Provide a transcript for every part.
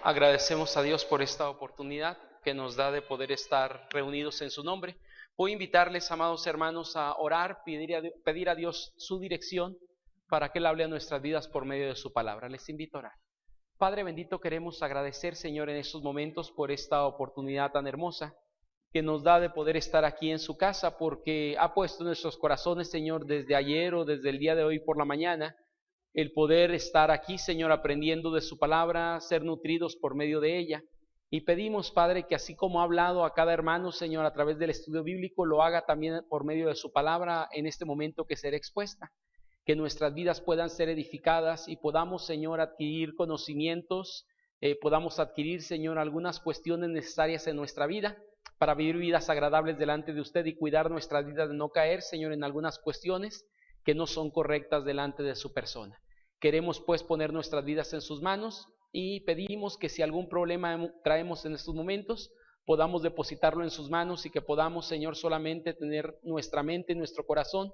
Agradecemos a Dios por esta oportunidad que nos da de poder estar reunidos en su nombre. Voy a invitarles, amados hermanos, a orar, pedir a Dios su dirección para que Él hable a nuestras vidas por medio de su palabra. Les invito a orar. Padre bendito, queremos agradecer, Señor, en estos momentos por esta oportunidad tan hermosa que nos da de poder estar aquí en su casa, porque ha puesto en nuestros corazones, Señor, desde ayer o desde el día de hoy por la mañana, el poder estar aquí, Señor, aprendiendo de su palabra, ser nutridos por medio de ella. Y pedimos, Padre, que así como ha hablado a cada hermano, Señor, a través del estudio bíblico, lo haga también por medio de su palabra en este momento que será expuesta. Que nuestras vidas puedan ser edificadas y podamos, Señor, adquirir conocimientos, podamos adquirir, Señor, algunas cuestiones necesarias en nuestra vida para vivir vidas agradables delante de usted y cuidar nuestras vidas de no caer, Señor, en algunas cuestiones que no son correctas delante de su persona. Queremos pues poner nuestras vidas en sus manos y pedimos que si algún problema traemos en estos momentos, podamos depositarlo en sus manos y que podamos, Señor, solamente tener nuestra mente y nuestro corazón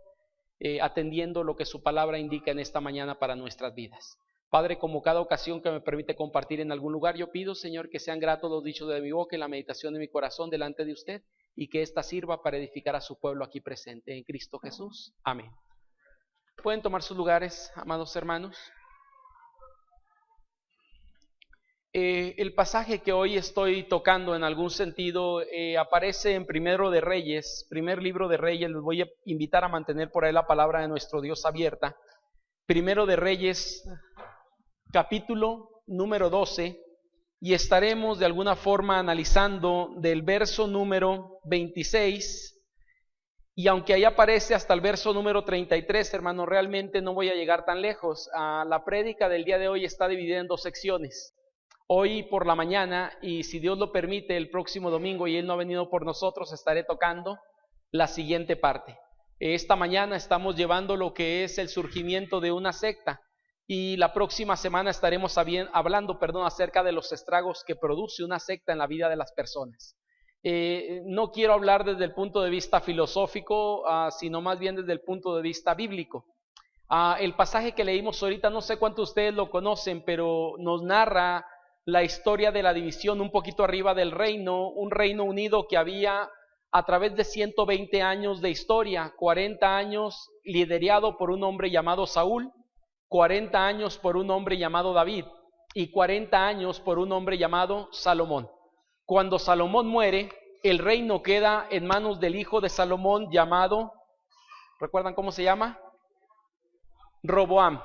atendiendo lo que su palabra indica en esta mañana para nuestras vidas. Padre, como cada ocasión que me permite compartir en algún lugar, yo pido, Señor, que sean gratos los dichos de mi boca y la meditación de mi corazón delante de usted y que ésta sirva para edificar a su pueblo aquí presente en Cristo Jesús. Amén. Pueden tomar sus lugares, amados hermanos. El pasaje que hoy estoy tocando en algún sentido aparece en Primero de Reyes, primer libro de Reyes. Les voy a invitar a mantener por ahí la palabra de nuestro Dios abierta. Primero de Reyes, capítulo número 12, y estaremos de alguna forma analizando del verso número 26. Y aunque ahí aparece hasta el verso número 33, hermano, realmente no voy a llegar tan lejos. La prédica del día de hoy está dividida en dos secciones. Hoy por la mañana, y si Dios lo permite, el próximo domingo, y Él no ha venido por nosotros, estaré tocando la siguiente parte. Esta mañana estamos llevando lo que es el surgimiento de una secta, y la próxima semana estaremos hablando acerca de los estragos que produce una secta en la vida de las personas. No quiero hablar desde el punto de vista filosófico, sino más bien desde el punto de vista bíblico. El pasaje que leímos ahorita, no sé cuántos de ustedes lo conocen, pero nos narra la historia de la división un poquito arriba del reino, un Reino Unido que había a través de 120 años de historia, 40 años liderado por un hombre llamado Saúl, 40 años por un hombre llamado David y 40 años por un hombre llamado Salomón. Cuando Salomón muere, el reino queda en manos del hijo de Salomón llamado, ¿recuerdan cómo se llama? Roboam.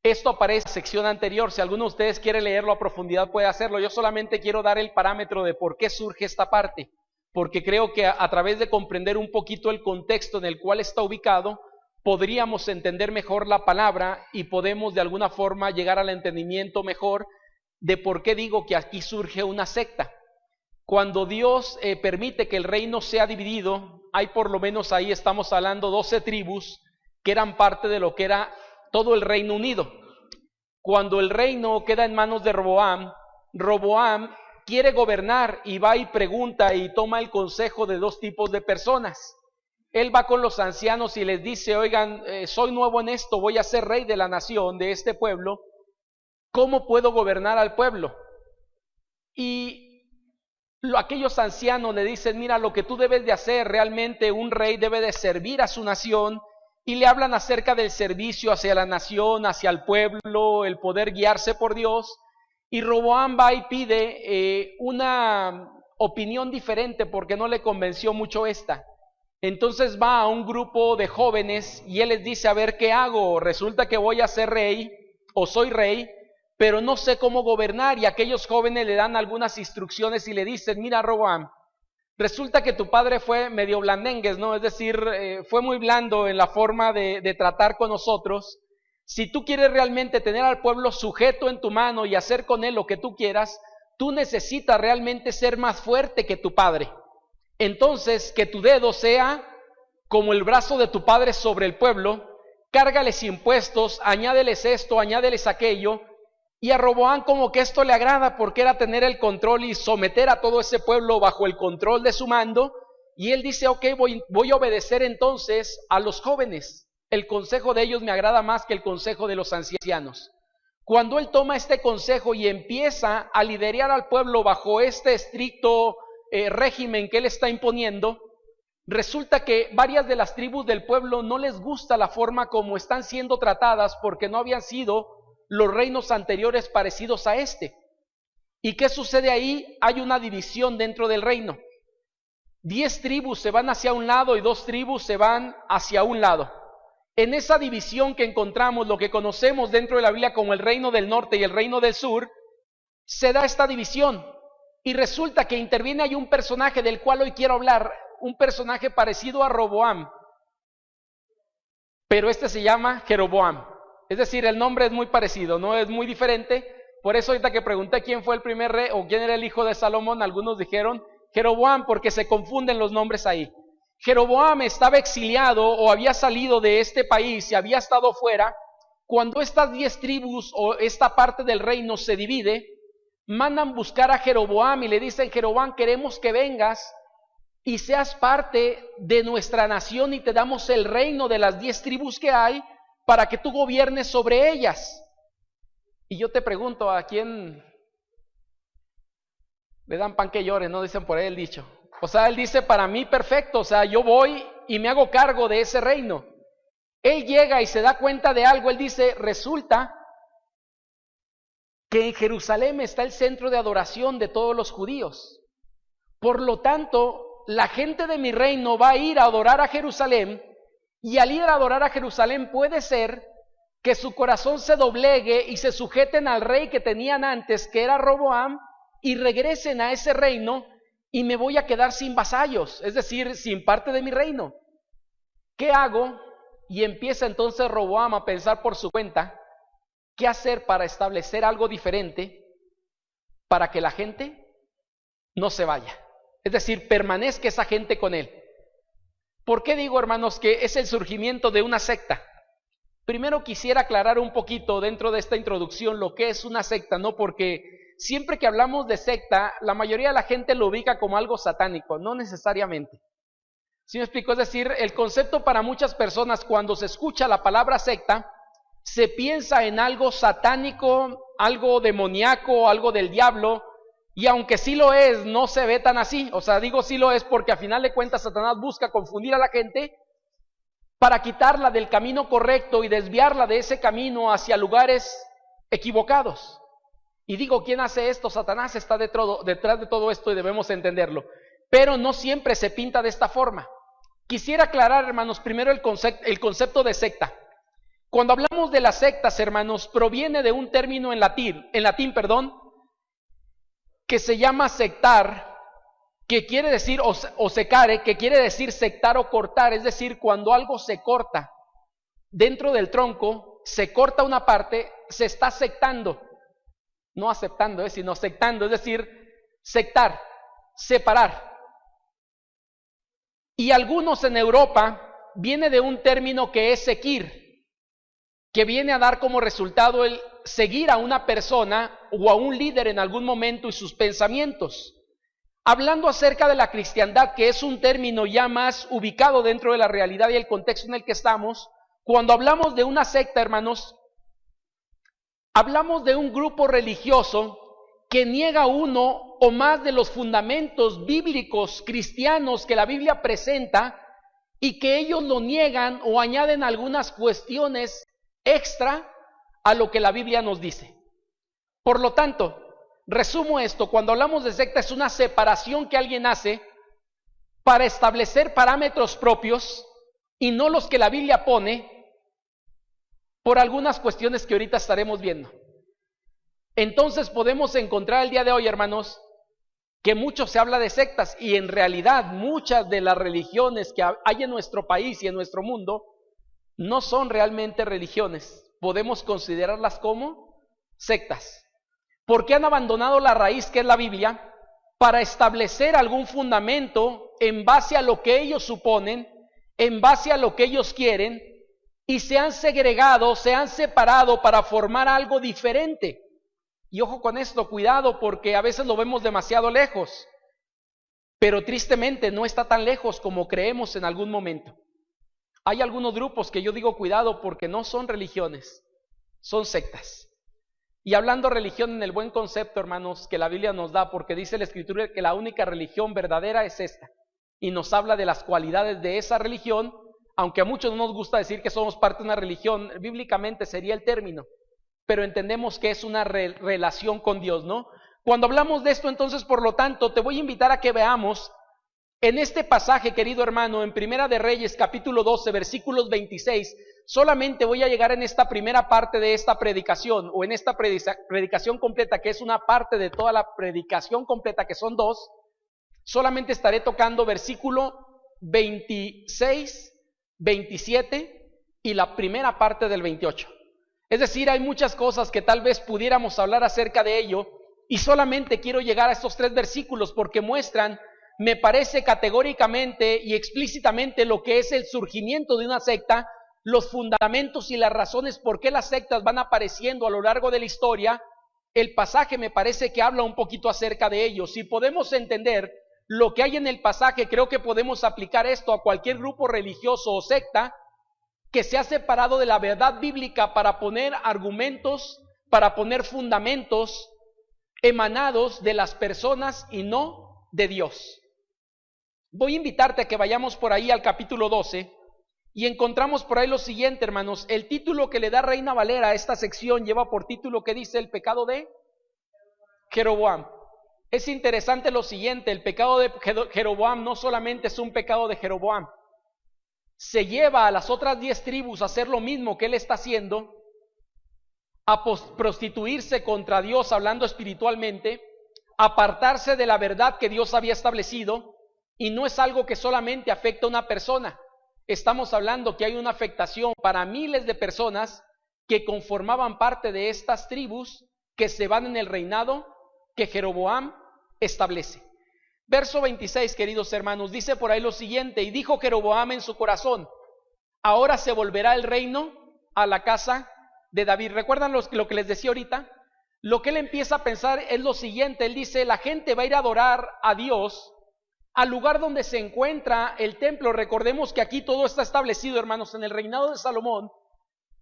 Esto aparece en la sección anterior. Si alguno de ustedes quiere leerlo a profundidad puede hacerlo. Yo solamente quiero dar el parámetro de por qué surge esta parte, porque creo que a través de comprender un poquito el contexto en el cual está ubicado, podríamos entender mejor la palabra y podemos de alguna forma llegar al entendimiento mejor de por qué digo que aquí surge una secta. Cuando Dios permite que el reino sea dividido, hay por lo menos ahí estamos hablando 12 tribus que eran parte de lo que era todo el Reino Unido. Cuando el reino queda en manos de Roboam, Roboam quiere gobernar y va y pregunta y toma el consejo de dos tipos de personas. Él va con los ancianos y les dice, oigan, soy nuevo en esto, voy a ser rey de la nación, de este pueblo, ¿cómo puedo gobernar al pueblo? Y aquellos ancianos le dicen, mira, lo que tú debes de hacer, realmente un rey debe de servir a su nación, y le hablan acerca del servicio hacia la nación, hacia el pueblo, el poder guiarse por Dios, y Roboam va y pide una opinión diferente porque no le convenció mucho esta. Entonces va a un grupo de jóvenes y él les dice, a ver, ¿qué hago? Resulta que voy a ser rey, o soy rey, pero no sé cómo gobernar, y aquellos jóvenes le dan algunas instrucciones y le dicen, mira Roboam, resulta que tu padre fue medio blandengues, ¿no? Es decir, fue muy blando en la forma de tratar con nosotros. Si tú quieres realmente tener al pueblo sujeto en tu mano y hacer con él lo que tú quieras, tú necesitas realmente ser más fuerte que tu padre. Entonces, que tu dedo sea como el brazo de tu padre sobre el pueblo, cárgales impuestos, añádeles esto, añádeles aquello. Y a Roboam como que esto le agrada porque era tener el control y someter a todo ese pueblo bajo el control de su mando. Y él dice, ok, voy a obedecer entonces a los jóvenes. El consejo de ellos me agrada más que el consejo de los ancianos. cuando él toma este consejo y empieza a liderar al pueblo bajo este estricto régimen que él está imponiendo, resulta que varias de las tribus del pueblo no les gusta la forma como están siendo tratadas porque no habían sido los reinos anteriores parecidos a este. ¿Y qué sucede ahí? Hay una división dentro del reino. 10 tribus se van hacia un lado y 2 tribus se van hacia un lado. En esa división que encontramos, lo que conocemos dentro de la Biblia como el reino del norte y el reino del sur, se da esta división. Y resulta que interviene ahí un personaje del cual hoy quiero hablar, un personaje parecido a Roboam, pero este se llama Jeroboam. Es decir, el nombre es muy parecido, no es muy diferente. Por eso ahorita que pregunté quién fue el primer rey o quién era el hijo de Salomón, algunos dijeron Jeroboam porque se confunden los nombres ahí. Jeroboam estaba exiliado o había salido de este país y había estado fuera. Cuando estas 10 tribus o esta parte del reino se divide, mandan buscar a Jeroboam y le dicen: Jeroboam, queremos que vengas y seas parte de nuestra nación y te damos el reino de las 10 tribus que hay para que tú gobiernes sobre ellas. Y yo te pregunto, ¿a quién le dan pan que llore? No dicen por ahí el dicho. O sea, él dice: para mí perfecto, o sea, yo voy y me hago cargo de ese reino. Él llega y se da cuenta de algo. Él dice: resulta que en Jerusalén está el centro de adoración de todos los judíos. Por lo tanto, la gente de mi reino va a ir a adorar a Jerusalén, y al ir a adorar a Jerusalén puede ser que su corazón se doblegue y se sujeten al rey que tenían antes, que era Roboam, y regresen a ese reino, y me voy a quedar sin vasallos, es decir, sin parte de mi reino. ¿Qué hago? Y empieza entonces Roboam a pensar por su cuenta qué hacer para establecer algo diferente para que la gente no se vaya. Es decir, permanezca esa gente con él. ¿Por qué digo, hermanos, que es el surgimiento de una secta? Primero quisiera aclarar un poquito dentro de esta introducción lo que es una secta, ¿no? Porque siempre que hablamos de secta, la mayoría de la gente lo ubica como algo satánico, no necesariamente. ¿Sí me explico? Es decir, el concepto para muchas personas cuando se escucha la palabra secta, se piensa en algo satánico, algo demoníaco, algo del diablo. Y aunque sí lo es, no se ve tan así. O sea, digo sí lo es porque a final de cuentas Satanás busca confundir a la gente para quitarla del camino correcto y desviarla de ese camino hacia lugares equivocados. Y digo, ¿quién hace esto? Satanás está detrás de todo esto y debemos entenderlo. Pero no siempre se pinta de esta forma. Quisiera aclarar, hermanos, primero el concepto de secta. Cuando hablamos de las sectas, hermanos, proviene de un término en latín, que se llama sectar, que quiere decir, o secare, que quiere decir sectar o cortar. Es decir, cuando algo se corta dentro del tronco, se corta una parte, se está sectando, no aceptando, sino sectando, es decir, sectar, separar. Y algunos en Europa viene de un término que es sequir, que viene a dar como resultado el seguir a una persona o a un líder en algún momento y sus pensamientos. Hablando acerca de la cristiandad, que es un término ya más ubicado dentro de la realidad y el contexto en el que estamos, cuando hablamos de una secta, hermanos, hablamos de un grupo religioso que niega uno o más de los fundamentos bíblicos cristianos que la Biblia presenta y que ellos lo niegan o añaden algunas cuestiones extra a lo que la Biblia nos dice. Por lo tanto, resumo esto: cuando hablamos de secta es una separación que alguien hace para establecer parámetros propios y no los que la Biblia pone, por algunas cuestiones que ahorita estaremos viendo. Entonces podemos encontrar el día de hoy, hermanos, que mucho se habla de sectas, y en realidad muchas de las religiones que hay en nuestro país y en nuestro mundo no son realmente religiones. Podemos considerarlas como sectas, porque han abandonado la raíz que es la Biblia para establecer algún fundamento en base a lo que ellos suponen, en base a lo que ellos quieren, y se han segregado, se han separado para formar algo diferente. Y ojo con esto, cuidado, porque a veces lo vemos demasiado lejos, pero tristemente no está tan lejos como creemos en algún momento. Hay algunos grupos que yo digo cuidado porque no son religiones, son sectas. Y hablando religión en el buen concepto, hermanos, que la Biblia nos da, porque dice la Escritura que la única religión verdadera es esta, y nos habla de las cualidades de esa religión, aunque a muchos no nos gusta decir que somos parte de una religión, bíblicamente sería el término, pero entendemos que es una relación con Dios, ¿no? Cuando hablamos de esto, entonces, por lo tanto, te voy a invitar a que veamos en este pasaje, querido hermano, en Primera de Reyes, capítulo 12, versículos 26, solamente voy a llegar en esta primera parte de esta predicación, o en esta predicación completa, que es una parte de toda la predicación completa, que son dos. Solamente estaré tocando versículo 26, 27 y la primera parte del 28. Es decir, hay muchas cosas que tal vez pudiéramos hablar acerca de ello, y solamente quiero llegar a estos 3 versículos porque muestran, me parece categóricamente y explícitamente, lo que es el surgimiento de una secta, los fundamentos y las razones por qué las sectas van apareciendo a lo largo de la historia. El pasaje me parece que habla un poquito acerca de ello. Si podemos entender lo que hay en el pasaje, creo que podemos aplicar esto a cualquier grupo religioso o secta que se ha separado de la verdad bíblica para poner argumentos, para poner fundamentos emanados de las personas y no de Dios. Voy a invitarte a que vayamos por ahí al capítulo 12 y encontramos por ahí lo siguiente, hermanos. El título que le da Reina Valera a esta sección lleva por título que dice el pecado de Jeroboam. Es interesante lo siguiente, el pecado de Jeroboam no solamente es un pecado de Jeroboam, se lleva a las otras 10 tribus a hacer lo mismo que él está haciendo, a prostituirse contra Dios hablando espiritualmente, apartarse de la verdad que Dios había establecido, y no es algo que solamente afecta a una persona. Estamos hablando que hay una afectación para miles de personas que conformaban parte de estas tribus que se van en el reinado que Jeroboam establece. Verso 26, queridos hermanos, dice por ahí lo siguiente: y dijo Jeroboam en su corazón, ahora se volverá el reino a la casa de David. ¿Recuerdan lo que les decía ahorita? Lo que él empieza a pensar es lo siguiente. Él dice, la gente va a ir a adorar a Dios al lugar donde se encuentra el templo. Recordemos que aquí todo está establecido, hermanos. En el reinado de Salomón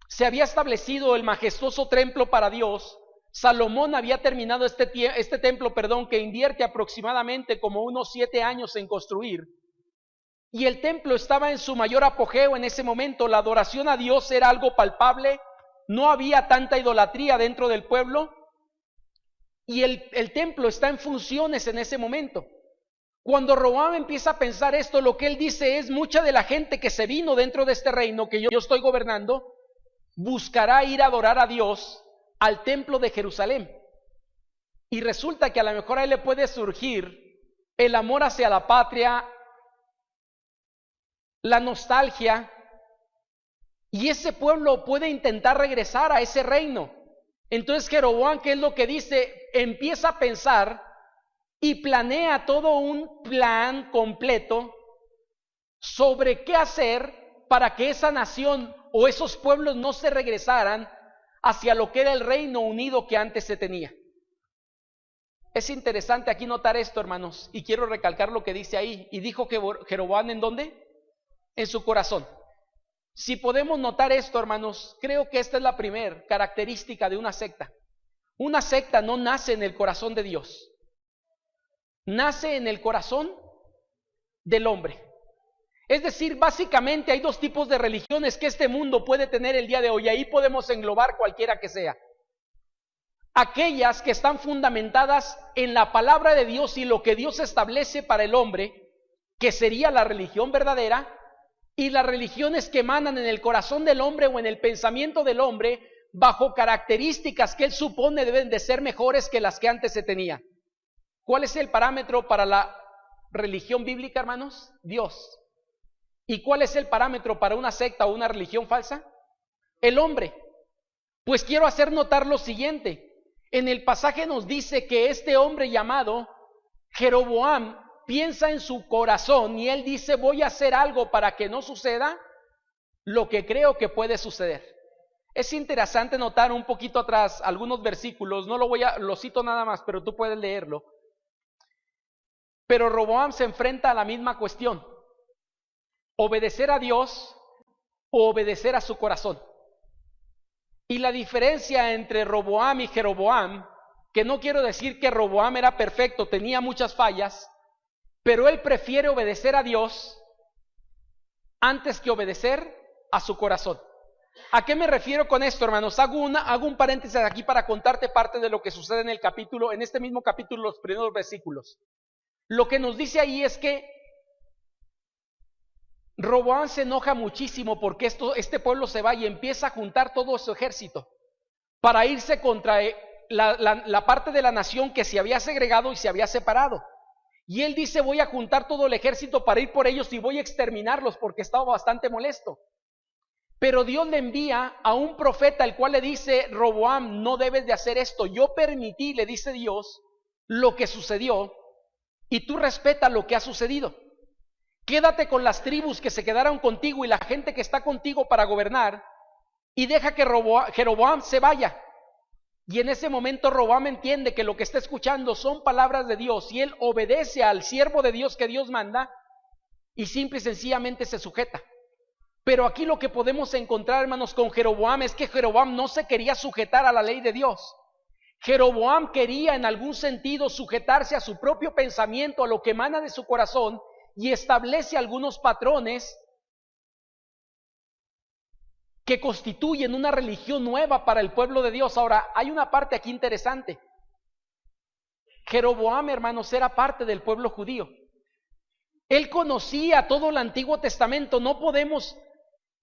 se había establecido el majestuoso templo para Dios. Salomón había terminado este templo, que invierte aproximadamente como unos 7 años en construir. Y el templo estaba en su mayor apogeo en ese momento. La adoración a Dios era algo palpable. No había tanta idolatría dentro del pueblo. Y el templo está en funciones en ese momento. Cuando Roboam empieza a pensar esto, lo que él dice es, mucha de la gente que se vino dentro de este reino que yo estoy gobernando, buscará ir a adorar a Dios al templo de Jerusalén. Y resulta que a lo mejor a él le puede surgir el amor hacia la patria, la nostalgia, y ese pueblo puede intentar regresar a ese reino. Entonces Jeroboam, ¿qué es lo que dice? Empieza a pensar y planea todo un plan completo sobre qué hacer para que esa nación o esos pueblos no se regresaran hacia lo que era el reino unido que antes se tenía. Es interesante aquí notar esto, hermanos, y quiero recalcar lo que dice ahí. Y dijo que Jeroboam, ¿en dónde? En su corazón. Si podemos notar esto, hermanos, creo que esta es la primera característica de una secta. Una secta no nace en el corazón de Dios, nace en el corazón del hombre. Es decir, básicamente hay 2 tipos de religiones que este mundo puede tener el día de hoy, y ahí podemos englobar cualquiera que sea. Aquellas que están fundamentadas en la palabra de Dios y lo que Dios establece para el hombre, que sería la religión verdadera, y las religiones que emanan en el corazón del hombre o en el pensamiento del hombre, bajo características que él supone deben de ser mejores que las que antes se tenía. ¿Cuál es el parámetro para la religión bíblica, hermanos? Dios. ¿Y cuál es el parámetro para una secta o una religión falsa? El hombre. Pues quiero hacer notar lo siguiente. En el pasaje nos dice que este hombre llamado Jeroboam piensa en su corazón y él dice, voy a hacer algo para que no suceda lo que creo que puede suceder. Es interesante notar un poquito atrás algunos versículos, no lo cito nada más, pero tú puedes leerlo. Pero Roboam se enfrenta a la misma cuestión: obedecer a Dios o obedecer a su corazón. Y la diferencia entre Roboam y Jeroboam, que no quiero decir que Roboam era perfecto, tenía muchas fallas, pero él prefiere obedecer a Dios antes que obedecer a su corazón. ¿A qué me refiero con esto, hermanos? Hago un paréntesis aquí para contarte parte de lo que sucede en el capítulo, en este mismo capítulo, los primeros versículos. Lo que nos dice ahí es que Roboam se enoja muchísimo porque este pueblo se va y empieza a juntar todo su ejército para irse contra la parte de la nación que se había segregado y se había separado. Y él dice, voy a juntar todo el ejército para ir por ellos y voy a exterminarlos porque estaba bastante molesto. Pero Dios le envía a un profeta, el cual le dice, Roboam, no debes de hacer esto. Yo permití, le dice Dios, lo que sucedió y tú respeta lo que ha sucedido. Quédate con las tribus que se quedaron contigo y la gente que está contigo para gobernar y deja que Jeroboam se vaya. Y en ese momento Roboam entiende que lo que está escuchando son palabras de Dios y él obedece al siervo de Dios que Dios manda y simple y sencillamente se sujeta. Pero aquí lo que podemos encontrar, hermanos, con Jeroboam es que Jeroboam no se quería sujetar a la ley de Dios. Jeroboam quería en algún sentido sujetarse a su propio pensamiento, a lo que emana de su corazón, y establece algunos patrones que constituyen una religión nueva para el pueblo de Dios. Ahora, hay una parte aquí interesante. Jeroboam, hermanos, era parte del pueblo judío. Él conocía todo el Antiguo Testamento. No podemos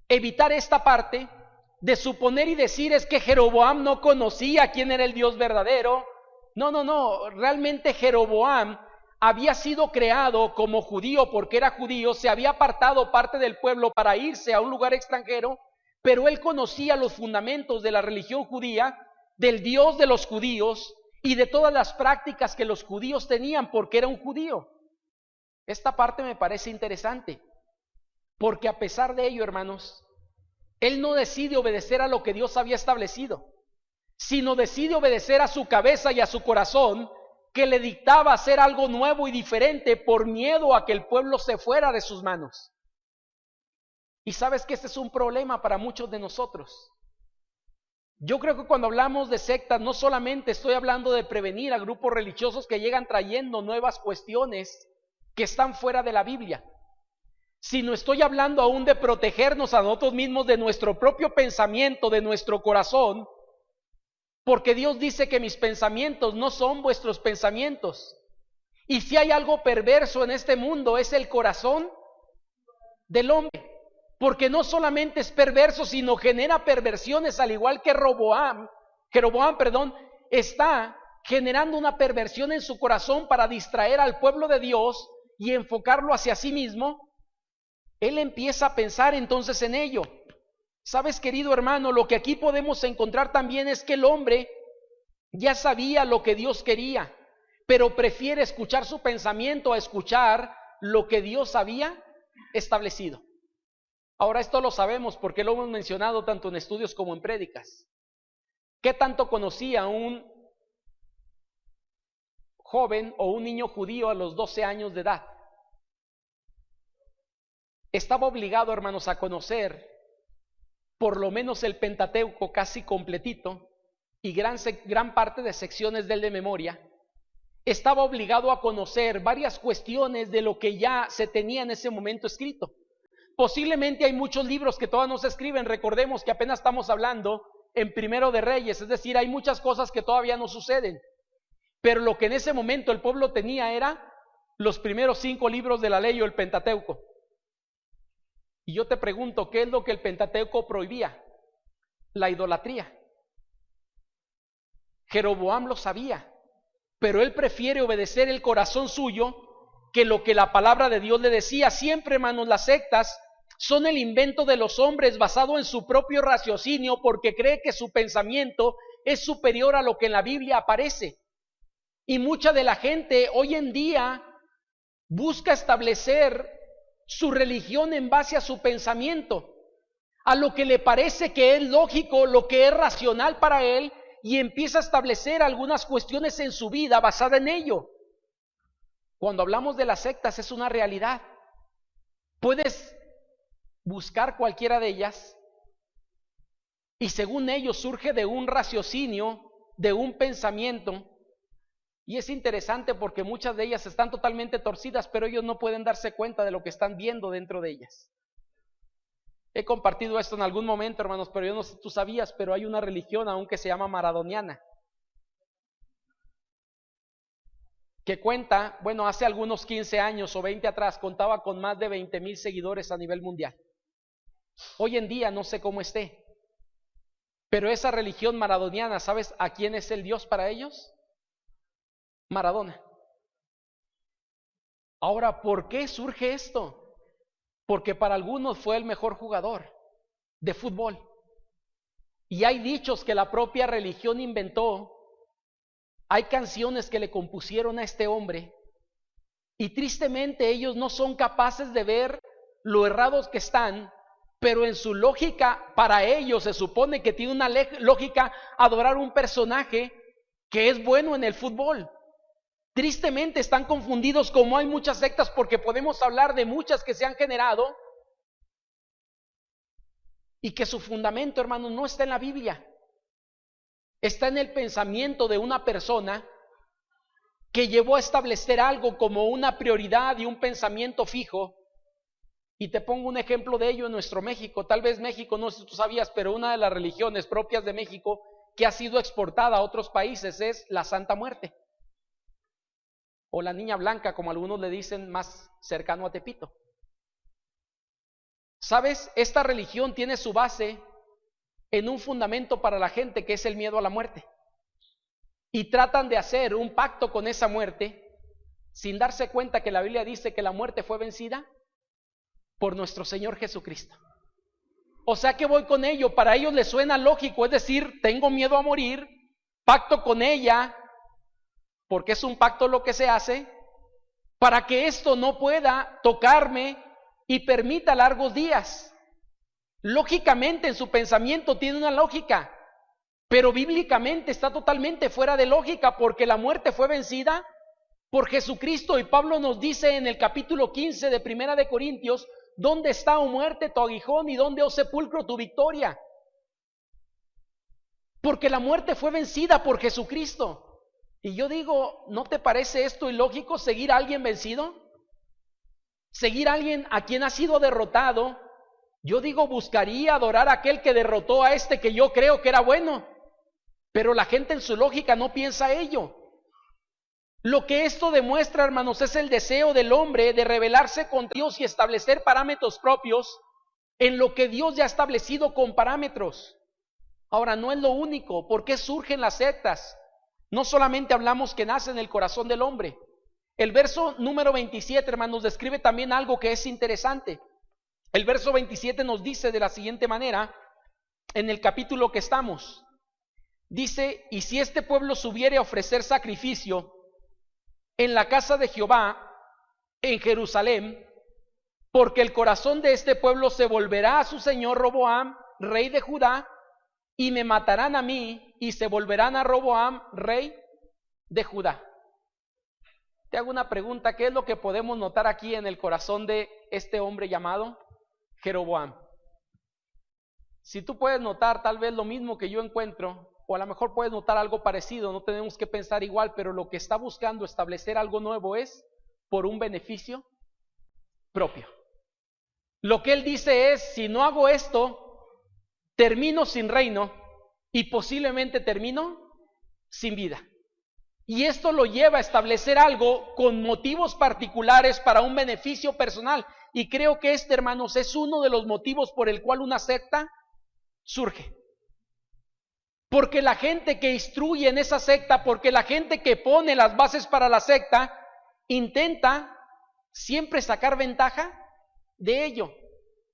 evitar esta parte de suponer y decir es que Jeroboam no conocía quién era el Dios verdadero. No, realmente Jeroboam había sido creado como judío porque era judío, se había apartado parte del pueblo para irse a un lugar extranjero, pero él conocía los fundamentos de la religión judía, del Dios de los judíos y de todas las prácticas que los judíos tenían porque era un judío. Esta parte me parece interesante, porque a pesar de ello, hermanos, él no decide obedecer a lo que Dios había establecido, sino decide obedecer a su cabeza y a su corazón, que le dictaba hacer algo nuevo y diferente por miedo a que el pueblo se fuera de sus manos. Y sabes que este es un problema para muchos de nosotros. Yo creo que cuando hablamos de sectas, no solamente estoy hablando de prevenir a grupos religiosos que llegan trayendo nuevas cuestiones que están fuera de la Biblia, sino estoy hablando aún de protegernos a nosotros mismos de nuestro propio pensamiento, de nuestro corazón, porque Dios dice que mis pensamientos no son vuestros pensamientos. Y si hay algo perverso en este mundo es el corazón del hombre, porque no solamente es perverso, sino genera perversiones, al igual que Jeroboam, está generando una perversión en su corazón para distraer al pueblo de Dios y enfocarlo hacia sí mismo. Él empieza a pensar entonces en ello. Sabes, querido hermano, lo que aquí podemos encontrar también es que el hombre ya sabía lo que Dios quería, pero prefiere escuchar su pensamiento a escuchar lo que Dios había establecido. Ahora, esto lo sabemos porque lo hemos mencionado tanto en estudios como en prédicas. ¿Qué tanto conocía un joven o un niño judío a los 12 años de edad? Estaba obligado, hermanos, a conocer por lo menos el Pentateuco casi completito y gran parte de secciones del de memoria. Estaba obligado a conocer varias cuestiones de lo que ya se tenía en ese momento escrito. Posiblemente hay muchos libros que todavía no se escriben. Recordemos que apenas estamos hablando en Primero de Reyes, es decir, hay muchas cosas que todavía no suceden. Pero lo que en ese momento el pueblo tenía era los primeros 5 libros de la ley o el Pentateuco. Y yo te pregunto, ¿qué es lo que el Pentateuco prohibía? La idolatría. Jeroboam lo sabía, pero él prefiere obedecer el corazón suyo que lo que la palabra de Dios le decía. Siempre, hermanos, las sectas son el invento de los hombres basado en su propio raciocinio porque cree que su pensamiento es superior a lo que en la Biblia aparece. Y mucha de la gente hoy en día busca establecer su religión en base a su pensamiento, a lo que le parece que es lógico, lo que es racional para él, y empieza a establecer algunas cuestiones en su vida basada en ello. Cuando hablamos de las sectas es una realidad. Puedes buscar cualquiera de ellas Y según ellos surge de un raciocinio, de un pensamiento. Y es interesante porque muchas de ellas están totalmente torcidas, pero ellos no pueden darse cuenta de lo que están viendo dentro de ellas. He compartido esto en algún momento, hermanos, pero yo no sé si tú sabías, pero hay una religión aún que se llama maradoniana, que cuenta, bueno, hace algunos 15 años o 20 atrás, contaba con más de 20,000 seguidores a nivel mundial. Hoy en día no sé cómo esté, pero esa religión maradoniana, ¿sabes a quién es el Dios para ellos? Maradona. Ahora, ¿por qué surge esto? Porque para algunos fue el mejor jugador de fútbol. Y hay dichos que la propia religión inventó. Hay canciones que le compusieron a este hombre. Y tristemente ellos no son capaces de ver lo errados que están, pero en su lógica, para ellos se supone que tiene una lógica adorar un personaje que es bueno en el fútbol. Tristemente están confundidos, como hay muchas sectas, porque podemos hablar de muchas que se han generado y que su fundamento, hermanos, no está en la Biblia. Está en el pensamiento de una persona que llevó a establecer algo como una prioridad y un pensamiento fijo. Y te pongo un ejemplo de ello en nuestro México. Tal vez México, no sé si tú sabías, pero una de las religiones propias de México que ha sido exportada a otros países es la Santa Muerte, o la Niña Blanca, como algunos le dicen, más cercano a Tepito. ¿Sabes? Esta religión tiene su base en un fundamento para la gente que es el miedo a la muerte. Y tratan de hacer un pacto con esa muerte sin darse cuenta que la Biblia dice que la muerte fue vencida por nuestro Señor Jesucristo. O sea que voy con ello, para ellos les suena lógico, es decir, tengo miedo a morir, pacto con ella, porque es un pacto lo que se hace, para que esto no pueda tocarme y permita largos días. Lógicamente en su pensamiento tiene una lógica, pero bíblicamente está totalmente fuera de lógica, porque la muerte fue vencida por Jesucristo. Y Pablo nos dice en el capítulo 15 de Primera de Corintios, ¿dónde está, oh muerte, tu aguijón, y dónde, oh sepulcro, tu victoria? Porque la muerte fue vencida por Jesucristo. Y yo digo, ¿no te parece esto ilógico, seguir a alguien vencido? Seguir a alguien a quien ha sido derrotado. Yo digo, buscaría adorar a aquel que derrotó a este que yo creo que era bueno. Pero la gente en su lógica no piensa ello. Lo que esto demuestra, hermanos, es el deseo del hombre de rebelarse contra Dios y establecer parámetros propios en lo que Dios ya ha establecido con parámetros. Ahora, no es lo único. ¿Por qué surgen las sectas? No solamente hablamos que nace en el corazón del hombre. El verso número 27, hermanos, describe también algo que es interesante. El verso 27 nos dice de la siguiente manera, en el capítulo que estamos. Dice, y si este pueblo subiere a ofrecer sacrificio en la casa de Jehová, en Jerusalén, porque el corazón de este pueblo se volverá a su señor Roboam, rey de Judá, y me matarán a mí, y se volverán a Roboam, rey de Judá. Te hago una pregunta, ¿qué es lo que podemos notar aquí en el corazón de este hombre llamado Jeroboam? Si tú puedes notar tal vez lo mismo que yo encuentro, o a lo mejor puedes notar algo parecido, no tenemos que pensar igual, pero lo que está buscando establecer algo nuevo es por un beneficio propio. Lo que él dice es, si no hago esto, termino sin reino y posiblemente termino sin vida. Y esto lo lleva a establecer algo con motivos particulares para un beneficio personal. Y creo que este, hermanos, es uno de los motivos por el cual una secta surge. Porque la gente que instruye en esa secta, porque la gente que pone las bases para la secta, intenta siempre sacar ventaja de ello.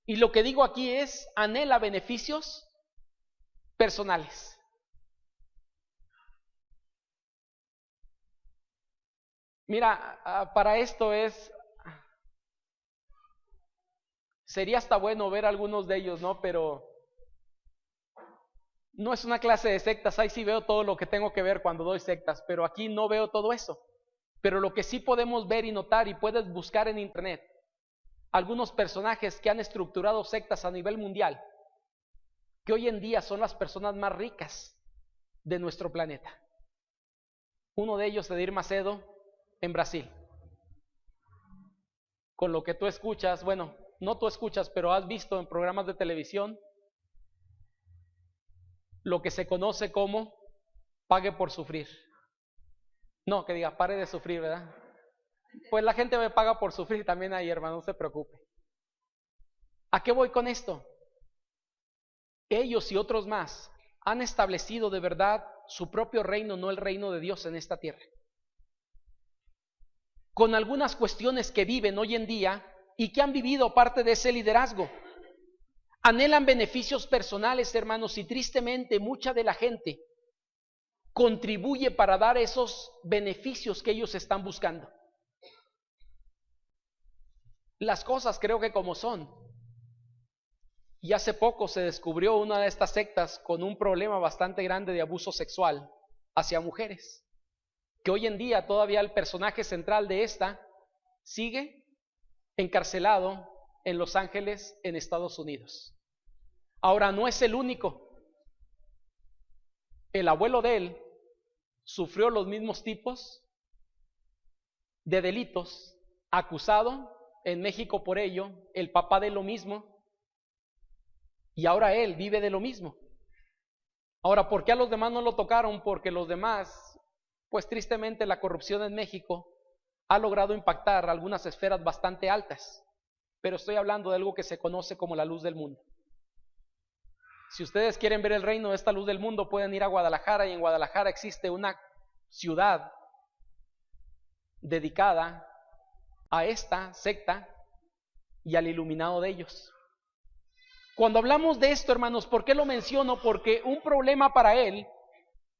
Y lo que digo aquí es, anhela beneficios personales. Mira, para esto sería hasta bueno ver algunos de ellos, ¿no? Pero no es una clase de sectas, ahí sí veo todo lo que tengo que ver cuando doy sectas, pero aquí no veo todo eso. Pero lo que sí podemos ver y notar, y puedes buscar en internet, algunos personajes que han estructurado sectas a nivel mundial, que hoy en día son las personas más ricas de nuestro planeta. Uno de ellos, Edir Macedo, en Brasil. Con lo que tú escuchas, bueno, no tú escuchas, pero has visto en programas de televisión lo que se conoce como pague por sufrir. No, que diga, pare de sufrir, ¿verdad? Pues la gente me paga por sufrir también ahí, hermano, no se preocupe. ¿A qué voy con esto? Ellos y otros más han establecido de verdad su propio reino, no el reino de Dios en esta tierra. Con algunas cuestiones que viven hoy en día y que han vivido parte de ese liderazgo. Anhelan beneficios personales, hermanos, y tristemente mucha de la gente contribuye para dar esos beneficios que ellos están buscando. Las cosas creo que como son. Y hace poco se descubrió una de estas sectas con un problema bastante grande de abuso sexual hacia mujeres, que hoy en día todavía el personaje central de esta sigue encarcelado en Los Ángeles, en Estados Unidos. Ahora, no es el único. El abuelo de él sufrió los mismos tipos de delitos, acusado en México por ello, el papá de lo mismo, y ahora él vive de lo mismo. Ahora, ¿por qué a los demás no lo tocaron? Porque los demás, pues tristemente la corrupción en México ha logrado impactar algunas esferas bastante altas, pero estoy hablando de algo que se conoce como la luz del mundo. Si ustedes quieren ver el reino de esta luz del mundo, pueden ir a Guadalajara, y en Guadalajara existe una ciudad dedicada a esta secta y al iluminado de ellos. Cuando hablamos de esto, hermanos, ¿por qué lo menciono? Porque un problema para él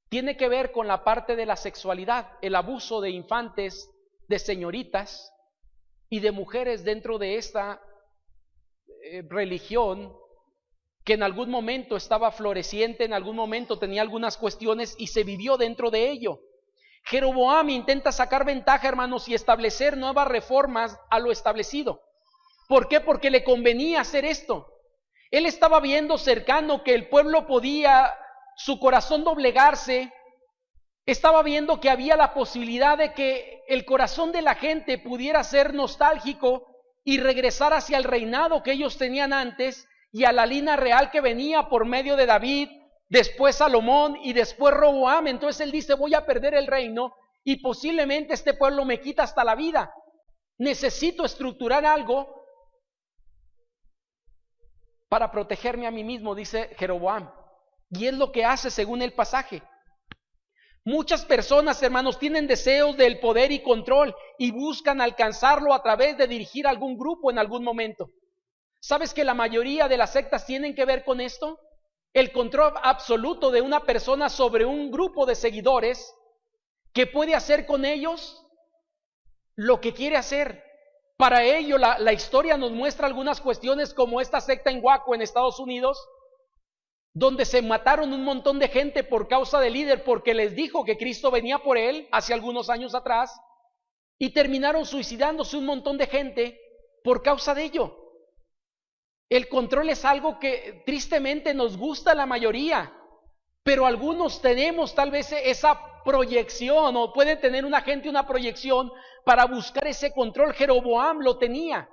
tiene que ver con la parte de la sexualidad, el abuso de infantes, de señoritas y de mujeres dentro de esta religión que en algún momento estaba floreciente, en algún momento tenía algunas cuestiones y se vivió dentro de ello. Jeroboam intenta sacar ventaja, hermanos, y establecer nuevas reformas a lo establecido. ¿Por qué? Porque le convenía hacer esto. Él estaba viendo cercano que el pueblo podía, su corazón doblegarse, estaba viendo que había la posibilidad de que el corazón de la gente pudiera ser nostálgico y regresar hacia el reinado que ellos tenían antes y a la línea real que venía por medio de David, después Salomón y después Roboam. Entonces él dice, voy a perder el reino y posiblemente este pueblo me quita hasta la vida. Necesito estructurar algo para protegerme a mí mismo, dice Jeroboam. Y es lo que hace según el pasaje. Muchas personas, hermanos, tienen deseos del poder y control y buscan alcanzarlo a través de dirigir algún grupo en algún momento. ¿Sabes que la mayoría de las sectas tienen que ver con esto? El control absoluto de una persona sobre un grupo de seguidores que puede hacer con ellos lo que quiere hacer. Para ello, la historia nos muestra algunas cuestiones como esta secta en Waco, en Estados Unidos, donde se mataron un montón de gente por causa del líder, porque les dijo que Cristo venía por él hace algunos años atrás, y terminaron suicidándose un montón de gente por causa de ello. El control es algo que tristemente nos gusta a la mayoría, pero algunos tenemos tal vez esa proyección, o puede tener una gente una proyección para buscar ese control. Jeroboam lo tenía.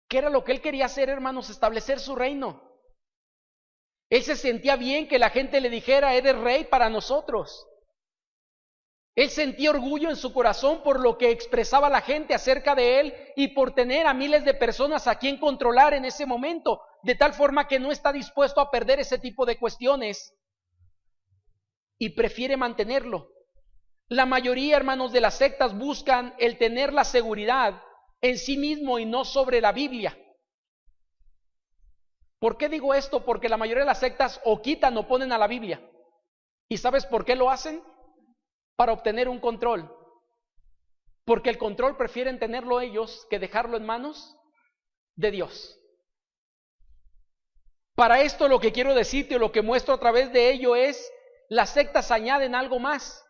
¿Qué era lo que él quería hacer, hermanos? Establecer su reino. Él se sentía bien que la gente le dijera, eres rey para nosotros. Él sentía orgullo en su corazón por lo que expresaba la gente acerca de él y por tener a miles de personas a quien controlar en ese momento, de tal forma que no está dispuesto a perder ese tipo de cuestiones y prefiere mantenerlo. La mayoría, hermanos, de las sectas buscan el tener la seguridad en sí mismo y no sobre la Biblia. ¿Por qué digo esto? Porque la mayoría de las sectas o quitan o ponen a la Biblia. ¿Y sabes por qué lo hacen? Para obtener un control. Porque el control prefieren tenerlo ellos que dejarlo en manos de Dios. Para esto lo que quiero decirte o lo que muestro a través de ello es, las sectas añaden algo más.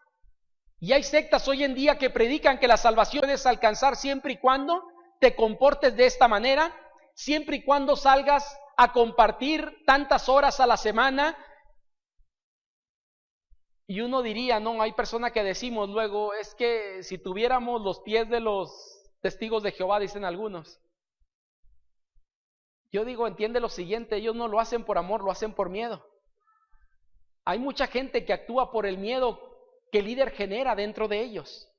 Y hay sectas hoy en día que predican que la salvación puedes alcanzar siempre y cuando te comportes de esta manera, siempre y cuando salgas a compartir tantas horas a la semana. Y uno diría, no, hay personas que decimos luego, es que si tuviéramos los pies de los testigos de Jehová, dicen algunos. Yo digo, entiende lo siguiente, ellos no lo hacen por amor, lo hacen por miedo. Hay mucha gente que actúa por el miedo que el líder genera dentro de ellos.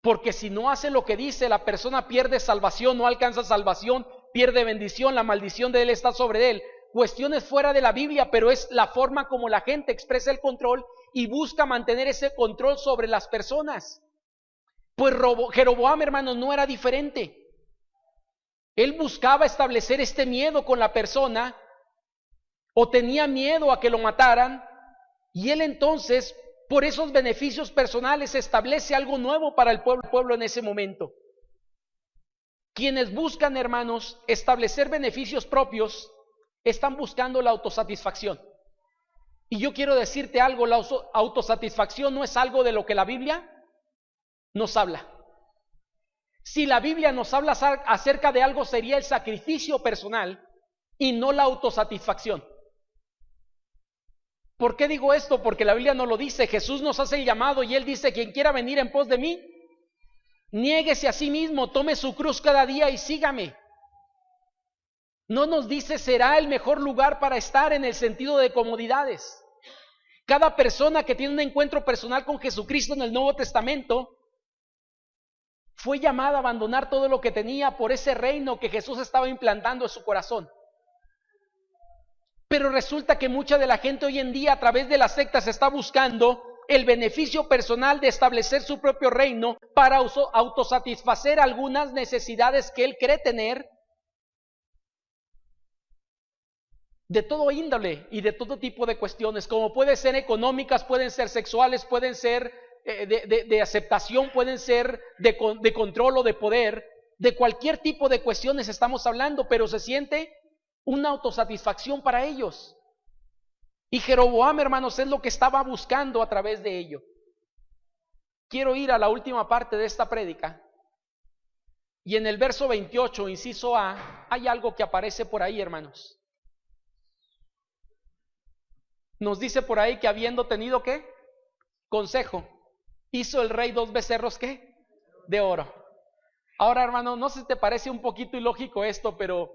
Porque si no hace lo que dice, la persona pierde salvación, no alcanza salvación, pierde bendición, la maldición de él está sobre él. Cuestiones fuera de la Biblia, pero es la forma como la gente expresa el control y busca mantener ese control sobre las personas. Pues Jeroboam, hermanos, no era diferente. Él buscaba establecer este miedo con la persona, o tenía miedo a que lo mataran, y él entonces, por esos beneficios personales, establece algo nuevo para el pueblo en ese momento. Quienes buscan, hermanos, establecer beneficios propios, están buscando la autosatisfacción. Y yo quiero decirte algo, la autosatisfacción no es algo de lo que la Biblia nos habla. Si la Biblia nos habla acerca de algo, sería el sacrificio personal y no la autosatisfacción. ¿Por qué digo esto? Porque la Biblia no lo dice. Jesús nos hace el llamado y Él dice, quien quiera venir en pos de mí, niéguese a sí mismo, tome su cruz cada día y sígame. No nos dice será el mejor lugar para estar en el sentido de comodidades. Cada persona que tiene un encuentro personal con Jesucristo en el Nuevo Testamento fue llamada a abandonar todo lo que tenía por ese reino que Jesús estaba implantando en su corazón. Pero resulta que mucha de la gente hoy en día a través de las sectas está buscando el beneficio personal de establecer su propio reino para autosatisfacer algunas necesidades que él cree tener de todo índole y de todo tipo de cuestiones, como pueden ser económicas, pueden ser sexuales, pueden ser de aceptación, pueden ser de control o de poder, de cualquier tipo de cuestiones estamos hablando, pero se siente una autosatisfacción para ellos. Y Jeroboam, hermanos, es lo que estaba buscando a través de ello. Quiero ir a la última parte de esta prédica. Y en el verso 28, inciso A, hay algo que aparece por ahí, hermanos. Nos dice por ahí que habiendo tenido, ¿qué? Consejo. Hizo el rey 2 becerros, ¿qué? De oro. Ahora, hermano, no sé si te parece un poquito ilógico esto, pero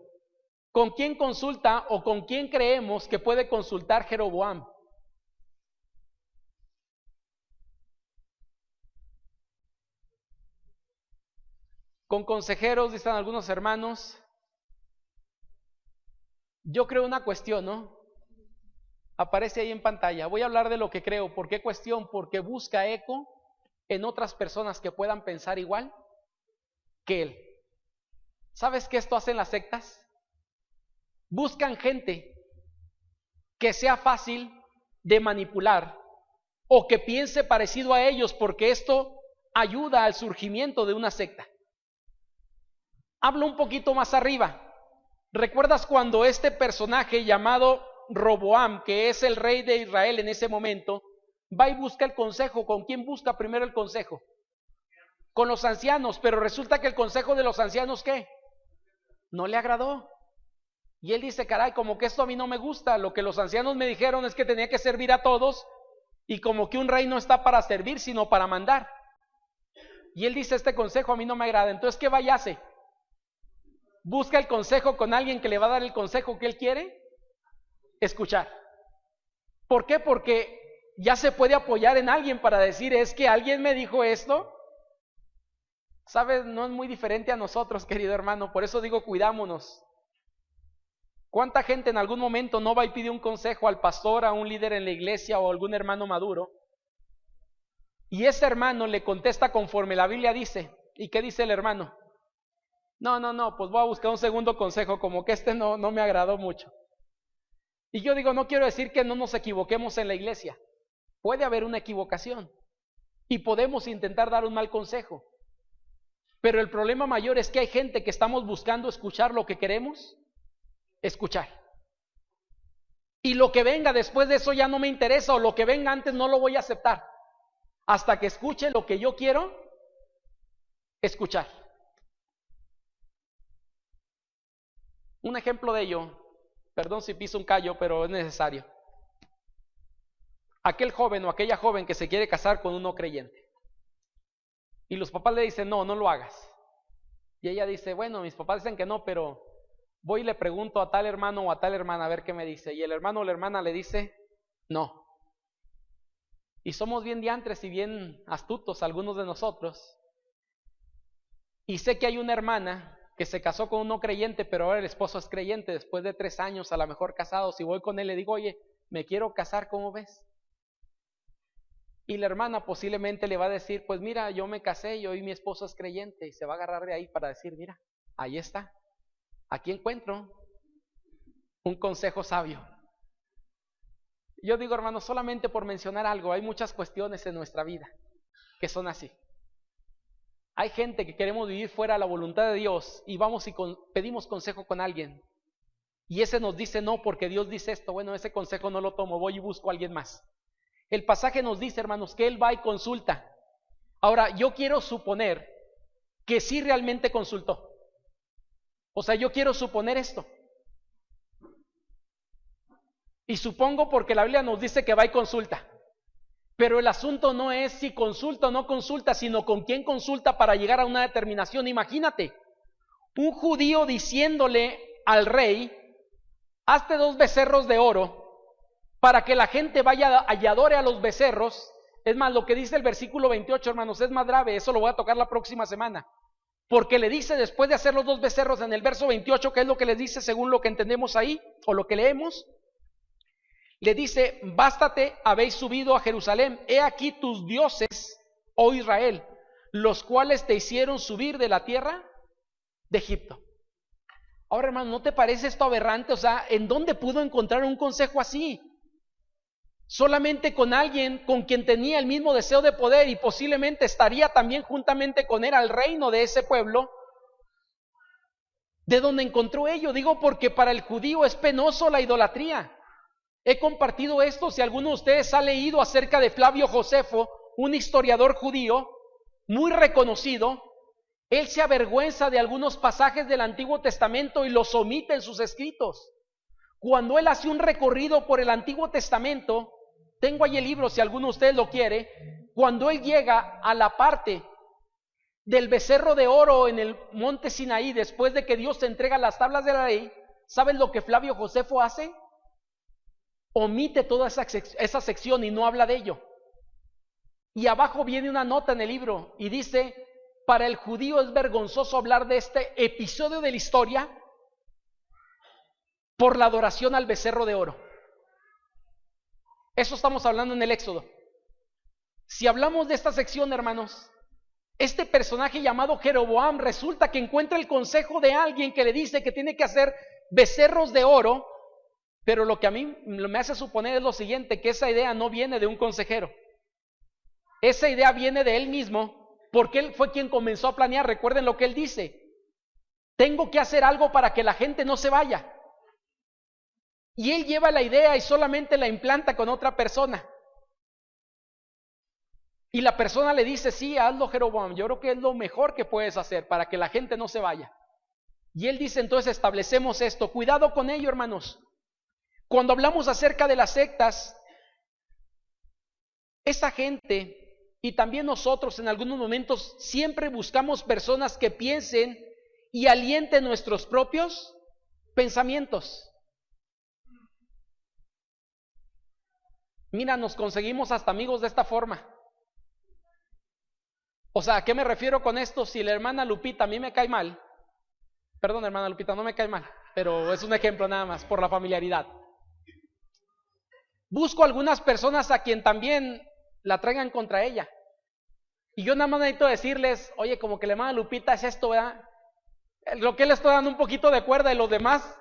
¿con quién consulta o con quién creemos que puede consultar Jeroboam? Con consejeros, dicen algunos hermanos. Yo creo una cuestión, ¿no? Aparece ahí en pantalla. Voy a hablar de lo que creo. ¿Por qué cuestión? Porque busca eco en otras personas que puedan pensar igual que él. ¿Sabes qué esto hacen las sectas? Buscan gente que sea fácil de manipular o que piense parecido a ellos, porque esto ayuda al surgimiento de una secta. Hablo un poquito más arriba. ¿Recuerdas cuando este personaje llamado Roboam, que es el rey de Israel en ese momento, va y busca el consejo? ¿Con quién busca primero el consejo? Con los ancianos, pero resulta que el consejo de los ancianos, ¿qué? No le agradó. Y él dice, caray, como que esto a mí no me gusta, lo que los ancianos me dijeron es que tenía que servir a todos, y como que un rey no está para servir, sino para mandar. Y él dice, este consejo a mí no me agrada. Entonces, ¿qué vaya a hacer? Busca el consejo con alguien que le va a dar el consejo que él quiere escuchar. ¿Por qué? Porque ya se puede apoyar en alguien para decir, es que alguien me dijo esto. ¿Sabes? No es muy diferente a nosotros, querido hermano, por eso digo, cuidámonos. ¿Cuánta gente en algún momento no va y pide un consejo al pastor, a un líder en la iglesia o a algún hermano maduro? Y ese hermano le contesta conforme la Biblia dice. ¿Y qué dice el hermano? No, pues voy a buscar un segundo consejo, como que este no me agradó mucho. Y yo digo, no quiero decir que no nos equivoquemos en la iglesia. Puede haber una equivocación y podemos intentar dar un mal consejo. Pero el problema mayor es que hay gente que estamos buscando escuchar lo que queremos escuchar. Y lo que venga después de eso ya no me interesa, o lo que venga antes no lo voy a aceptar, hasta que escuche lo que yo quiero escuchar. Un ejemplo de ello, Perdón si piso un callo, pero es necesario. Aquel joven o aquella joven que se quiere casar con un no creyente. Y los papás le dicen, no, no lo hagas. Y ella dice, bueno, mis papás dicen que no, pero voy y le pregunto a tal hermano o a tal hermana a ver qué me dice. Y el hermano o la hermana le dice, no. Y somos bien diantres y bien astutos algunos de nosotros. Y sé que hay una hermana que se casó con un no creyente, pero ahora el esposo es creyente, después de 3 años a lo mejor casados. Si voy con él le digo, oye, me quiero casar, ¿cómo ves? Y la hermana posiblemente le va a decir, pues mira, yo me casé y hoy mi esposo es creyente. Y se va a agarrar de ahí para decir, mira, ahí está. Aquí encuentro un consejo sabio. Yo digo, hermanos, solamente por mencionar algo, hay muchas cuestiones en nuestra vida que son así. Hay gente que queremos vivir fuera de la voluntad de Dios y vamos y pedimos consejo con alguien. Y ese nos dice no porque Dios dice esto. Bueno, ese consejo no lo tomo, voy y busco a alguien más. El pasaje nos dice, hermanos, que él va y consulta. Ahora, yo quiero suponer que sí realmente consultó. O sea, yo quiero suponer esto. Y supongo porque la Biblia nos dice que va y consulta. Pero el asunto no es si consulta o no consulta, sino con quién consulta para llegar a una determinación. Imagínate, un judío diciéndole al rey, hazte 2 becerros de oro para que la gente vaya y adore a los becerros. Es más, lo que dice el versículo 28, hermanos, es más grave. Eso lo voy a tocar la próxima semana. Porque le dice, después de hacer los 2 becerros en el verso 28, ¿qué es lo que les dice según lo que entendemos ahí o lo que leemos? Le dice, bástate, habéis subido a Jerusalén, he aquí tus dioses, oh Israel, los cuales te hicieron subir de la tierra de Egipto. Ahora, hermano, ¿no te parece esto aberrante? O sea, ¿en dónde pudo encontrar un consejo así? Solamente con alguien con quien tenía el mismo deseo de poder y posiblemente estaría también juntamente con él al reino de ese pueblo. ¿De dónde encontró ello? Digo porque para el judío es penoso la idolatría. He compartido esto, si alguno de ustedes ha leído acerca de Flavio Josefo, un historiador judío muy reconocido, él se avergüenza de algunos pasajes del Antiguo Testamento y los omite en sus escritos. Cuando él hace un recorrido por el Antiguo Testamento, tengo ahí el libro si alguno de ustedes lo quiere, cuando él llega a la parte del becerro de oro en el monte Sinaí, después de que Dios te entrega las tablas de la ley, ¿sabes lo que Flavio Josefo hace? Omite toda esa sección y no habla de ello. Y abajo viene una nota en el libro y dice, para el judío es vergonzoso hablar de este episodio de la historia por la adoración al becerro de oro. Eso estamos hablando en el Éxodo. Si hablamos de esta sección, hermanos, este personaje llamado Jeroboam resulta que encuentra el consejo de alguien que le dice que tiene que hacer becerros de oro. Pero lo que a mí me hace suponer es lo siguiente, que esa idea no viene de un consejero. Esa idea viene de él mismo, porque él fue quien comenzó a planear. Recuerden lo que él dice, tengo que hacer algo para que la gente no se vaya. Y él lleva la idea y solamente la implanta con otra persona. Y la persona le dice, sí, hazlo Jeroboam, yo creo que es lo mejor que puedes hacer para que la gente no se vaya. Y él dice, entonces establecemos esto. Cuidado con ello, hermanos. Cuando hablamos acerca de las sectas, esa gente y también nosotros en algunos momentos siempre buscamos personas que piensen y alienten nuestros propios pensamientos. Mira, nos conseguimos hasta amigos de esta forma. O sea, ¿a qué me refiero con esto? Si la hermana Lupita a mí me cae mal, perdón, hermana Lupita, no me cae mal, pero es un ejemplo nada más por la familiaridad. Busco algunas personas a quien también la traigan contra ella. Y yo nada más necesito decirles, oye, como que la hermana Lupita es esto, ¿verdad? Lo que le estoy dando un poquito de cuerda y los demás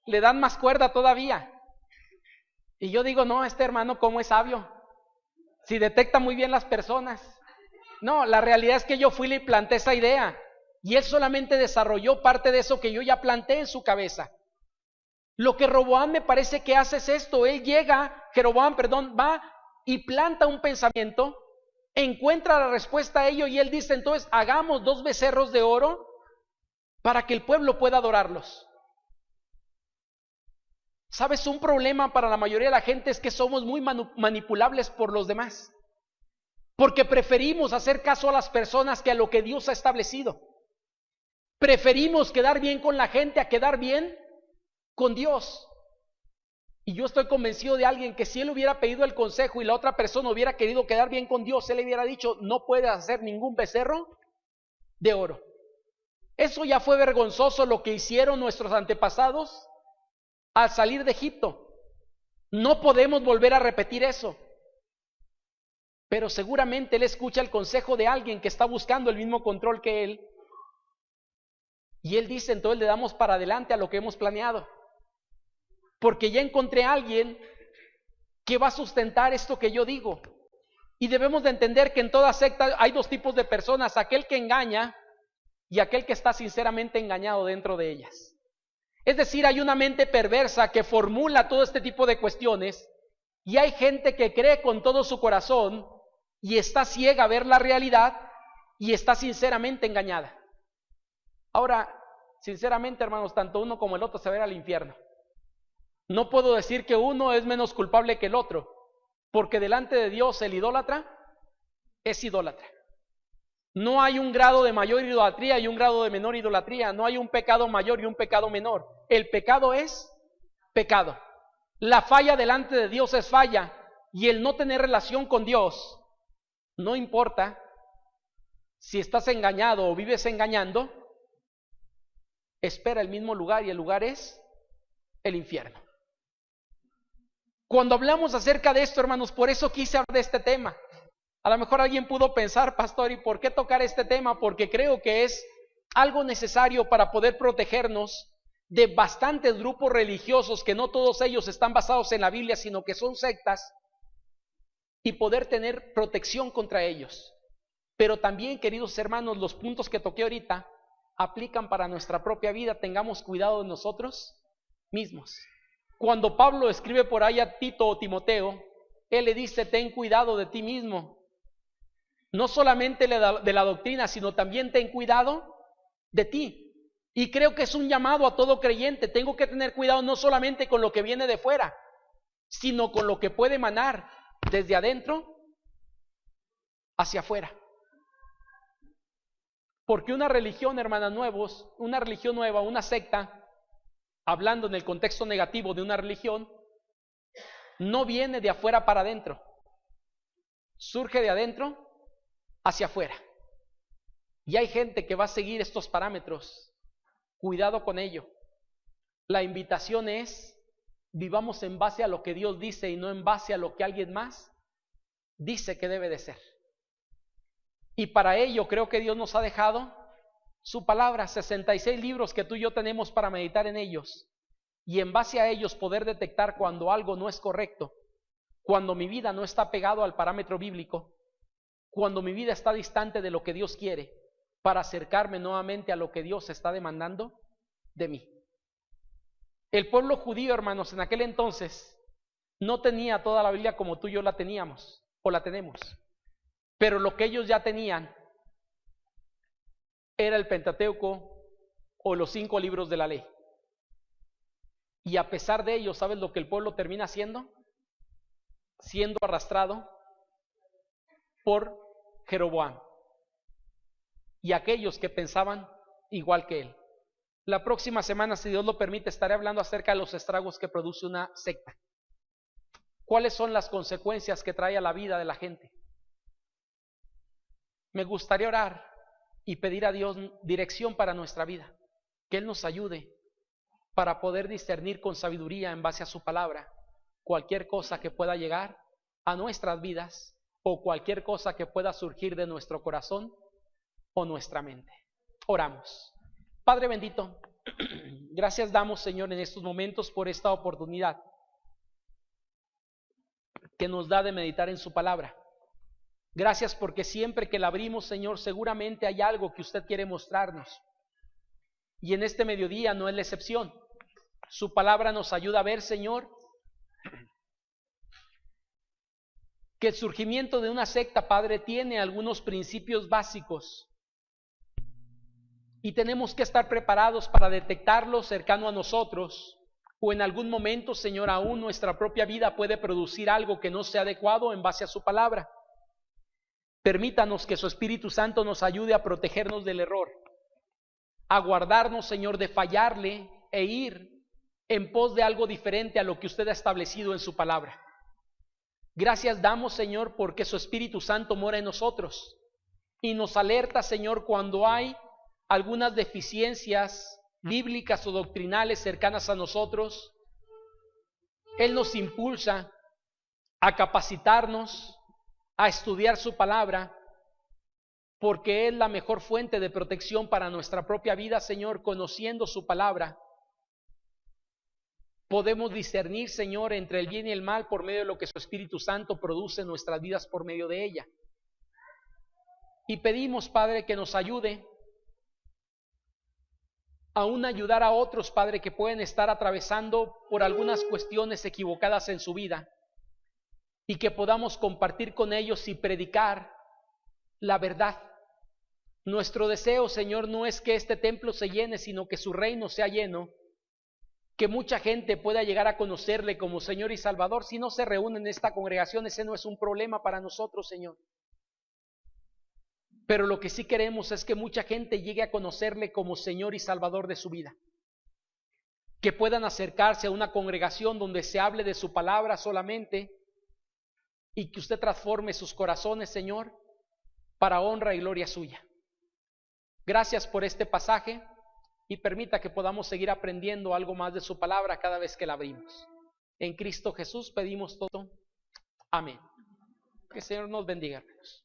le dan más cuerda todavía. Y yo digo, no, este hermano cómo es sabio, si detecta muy bien las personas. No, la realidad es que yo fui y le planté esa idea y él solamente desarrolló parte de eso que yo ya planté en su cabeza. Lo que Jeroboam me parece que hace es esto, Jeroboam, va y planta un pensamiento, encuentra la respuesta a ello y él dice, entonces hagamos 2 becerros de oro para que el pueblo pueda adorarlos. ¿Sabes? Un problema para la mayoría de la gente es que somos muy manipulables por los demás, porque preferimos hacer caso a las personas que a lo que Dios ha establecido. Preferimos quedar bien con la gente a quedar bien con Dios. Y yo estoy convencido de alguien que si él hubiera pedido el consejo y la otra persona hubiera querido quedar bien con Dios, él le hubiera dicho: no puedes hacer ningún becerro de oro. Eso ya fue vergonzoso lo que hicieron nuestros antepasados al salir de Egipto. No podemos volver a repetir eso. Pero seguramente él escucha el consejo de alguien que está buscando el mismo control que él. Y él dice: entonces le damos para adelante a lo que hemos planeado. Porque ya encontré a alguien que va a sustentar esto que yo digo. Y debemos de entender que en toda secta hay dos tipos de personas: aquel que engaña y aquel que está sinceramente engañado dentro de ellas. Es decir, hay una mente perversa que formula todo este tipo de cuestiones, y hay gente que cree con todo su corazón y está ciega a ver la realidad y está sinceramente engañada. Ahora, sinceramente, hermanos, tanto uno como el otro se van al infierno. No puedo decir que uno es menos culpable que el otro, porque delante de Dios el idólatra es idólatra. No hay un grado de mayor idolatría y un grado de menor idolatría. No hay un pecado mayor y un pecado menor. El pecado es pecado. La falla delante de Dios es falla, y el no tener relación con Dios, no importa si estás engañado o vives engañando, espera el mismo lugar, y el lugar es el infierno. Cuando hablamos acerca de esto, hermanos, por eso quise hablar de este tema. A lo mejor alguien pudo pensar: pastor, ¿y por qué tocar este tema? Porque creo que es algo necesario para poder protegernos de bastantes grupos religiosos, que no todos ellos están basados en la Biblia, sino que son sectas, y poder tener protección contra ellos. Pero también, queridos hermanos, los puntos que toqué ahorita aplican para nuestra propia vida. Tengamos cuidado de nosotros mismos. Cuando Pablo escribe por ahí a Tito o Timoteo, él le dice: ten cuidado de ti mismo, no solamente de la doctrina, sino también ten cuidado de ti. Y creo que es un llamado a todo creyente. Tengo que tener cuidado no solamente con lo que viene de fuera, sino con lo que puede emanar desde adentro hacia afuera. Porque una religión, hermanas, una religión nueva, una secta, hablando en el contexto negativo de una religión, no viene de afuera para adentro, surge de adentro hacia afuera. Y hay gente que va a seguir estos parámetros. Cuidado con ello. La invitación es: vivamos en base a lo que Dios dice y no en base a lo que alguien más dice que debe de ser. Y para ello creo que Dios nos ha dejado su palabra, 66 libros que tú y yo tenemos para meditar en ellos, y en base a ellos poder detectar cuando algo no es correcto, cuando mi vida no está pegado al parámetro bíblico, cuando mi vida está distante de lo que Dios quiere, para acercarme nuevamente a lo que Dios está demandando de mí. El pueblo judío, hermanos, en aquel entonces no tenía toda la Biblia como tú y yo la teníamos o la tenemos, pero lo que ellos ya tenían era el Pentateuco o los 5 libros de la ley. Y a pesar de ello, ¿sabes lo que el pueblo termina haciendo? Siendo arrastrado por Jeroboam y aquellos que pensaban igual que él. La próxima semana, si Dios lo permite, estaré hablando acerca de los estragos que produce una secta. ¿Cuáles son las consecuencias que trae a la vida de la gente? Me gustaría orar y pedir a Dios dirección para nuestra vida, que Él nos ayude para poder discernir con sabiduría en base a su palabra cualquier cosa que pueda llegar a nuestras vidas o cualquier cosa que pueda surgir de nuestro corazón o nuestra mente. Oramos. Padre bendito, gracias damos, Señor, en estos momentos por esta oportunidad que nos da de meditar en su palabra. Gracias porque siempre que la abrimos, Señor, seguramente hay algo que usted quiere mostrarnos. Y en este mediodía no es la excepción. Su palabra nos ayuda a ver, Señor, que el surgimiento de una secta, Padre, tiene algunos principios básicos. Y tenemos que estar preparados para detectarlos cercano a nosotros o en algún momento, Señor, aún nuestra propia vida puede producir algo que no sea adecuado en base a su palabra. Permítanos que su Espíritu Santo nos ayude a protegernos del error, a guardarnos, Señor, de fallarle e ir en pos de algo diferente a lo que usted ha establecido en su palabra. Gracias damos, Señor, porque su Espíritu Santo mora en nosotros y nos alerta, Señor, cuando hay algunas deficiencias bíblicas o doctrinales cercanas a nosotros. Él nos impulsa a capacitarnos, a estudiar su palabra, porque es la mejor fuente de protección para nuestra propia vida, Señor. Conociendo su palabra, podemos discernir, Señor, entre el bien y el mal por medio de lo que su Espíritu Santo produce en nuestras vidas por medio de ella. Y pedimos, Padre, que nos ayude aún ayudar a otros, Padre, que pueden estar atravesando por algunas cuestiones equivocadas en su vida, y que podamos compartir con ellos y predicar la verdad. Nuestro deseo, Señor, no es que este templo se llene, sino que su reino sea lleno, que mucha gente pueda llegar a conocerle como Señor y Salvador. Si no se reúnen en esta congregación, ese no es un problema para nosotros, Señor. Pero lo que sí queremos es que mucha gente llegue a conocerle como Señor y Salvador de su vida. Que puedan acercarse a una congregación donde se hable de su palabra solamente, y que usted transforme sus corazones, Señor, para honra y gloria suya. Gracias por este pasaje, y permita que podamos seguir aprendiendo algo más de su palabra cada vez que la abrimos. En Cristo Jesús pedimos todo. Amén. Que el Señor nos bendiga, hermanos.